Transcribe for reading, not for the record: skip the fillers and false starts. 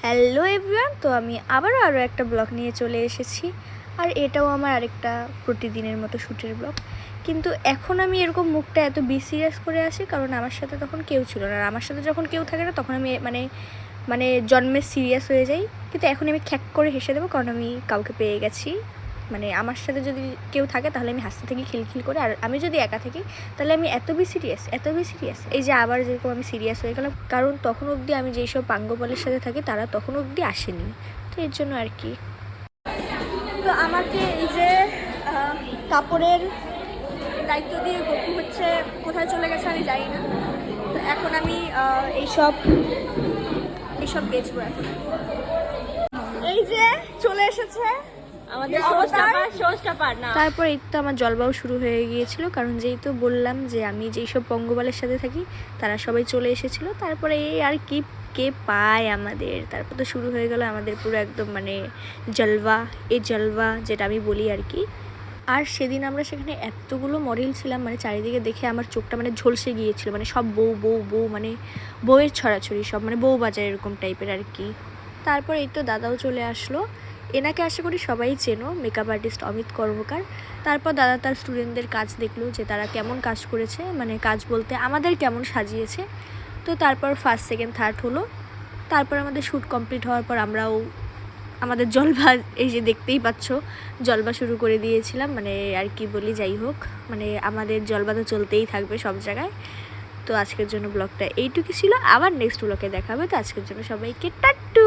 Hello everyone, তো আমি আরও একটা ব্লগ নিয়ে চলে এসেছি। আর এটাও আমার আরেকটা প্রতিদিনের মতো শ্যুটের ব্লগ। কিন্তু এখন আমি এরকম মুখটা এত সিরিয়াস করে আছি কারণ আমার সাথে তখন কেউ ছিল না। আর আমার সাথে যখন কেউ থাকে না তখন আমি মানে জন্মের সিরিয়াস হয়ে যাই। কিন্তু এখন আমি খ্যাক করে হেসে দেবো কারণ আমি কাউকে পেয়ে গেছি। মানে আমার সাথে যদি কেউ থাকে তাহলে আমি হাসতে থাকি খিলখিল করে, আর আমি যদি একা থাকি তাহলে আমি এত সিরিয়াস। এই যে আবার যেরকম আমি সিরিয়াস হয়ে গেলাম কারণ তখন অবধি আমি যেই সব পাঙ্গপালের সাথে থাকি তারা তখন অবধি আসেনি, তো এর জন্য আর কি। তো আমাকে এই যে কাপড়ের দায়িত্ব দিয়ে গপু হচ্ছে কোথায় চলে গেছে আমি জানি না। তো এখন আমি এইসব বেচবো এখন। এই যে চলে এসেছে আমাদের তারপর এই তো আমার জলবাও শুরু হয়ে গিয়েছিল কারণ যেই তো বললাম যে আমি যেই সব পঙ্গপালের সাথে থাকি তারা সবাই চলে এসেছিল। তারপরে এই আর কি কে পায় আমাদের, তারপর তো শুরু হয়ে গেল আমাদের পুরো একদম মানে জলবা যেটা আমি বলি আর কি। আর সেদিন আমরা সেখানে এতগুলো মডেল ছিলাম, মানে চারিদিকে দেখে আমার চোখটা মানে ঝলসে গিয়েছিল। মানে সব বউ মানে বউয়ের ছড়াছড়ি, সব মানে বউ বাজার এরকম টাইপের আর কি। তারপর এই তো দাদাও চলে আসলো। এনাকে আশা করি সবাই চেনো, মেকআপ আর্টিস্ট অমিত কর্মকার। তারপর দাদা তার স্টুডেন্টদের কাজ দেখলো যে তারা কেমন কাজ করেছে, মানে কাজ বলতে আমাদের কেমন সাজিয়েছে। তো তারপর ফার্স্ট সেকেন্ড থার্ড হলো। তারপর আমাদের শ্যুট কমপ্লিট হওয়ার পর আমরাও আমাদের জলবা, এই যে দেখতেই পাচ্ছ জলবা শুরু করে দিয়েছিলাম। মানে আর কি বলি, যাই হোক, মানে আমাদের জলবা তো চলতেই থাকবে সব জায়গায়। তো আজকের জন্য ব্লগটা এইটুকু ছিল, আবার নেক্সট ব্লগে দেখা হবে। তো আজকের জন্য সবাইকে টাট্টু।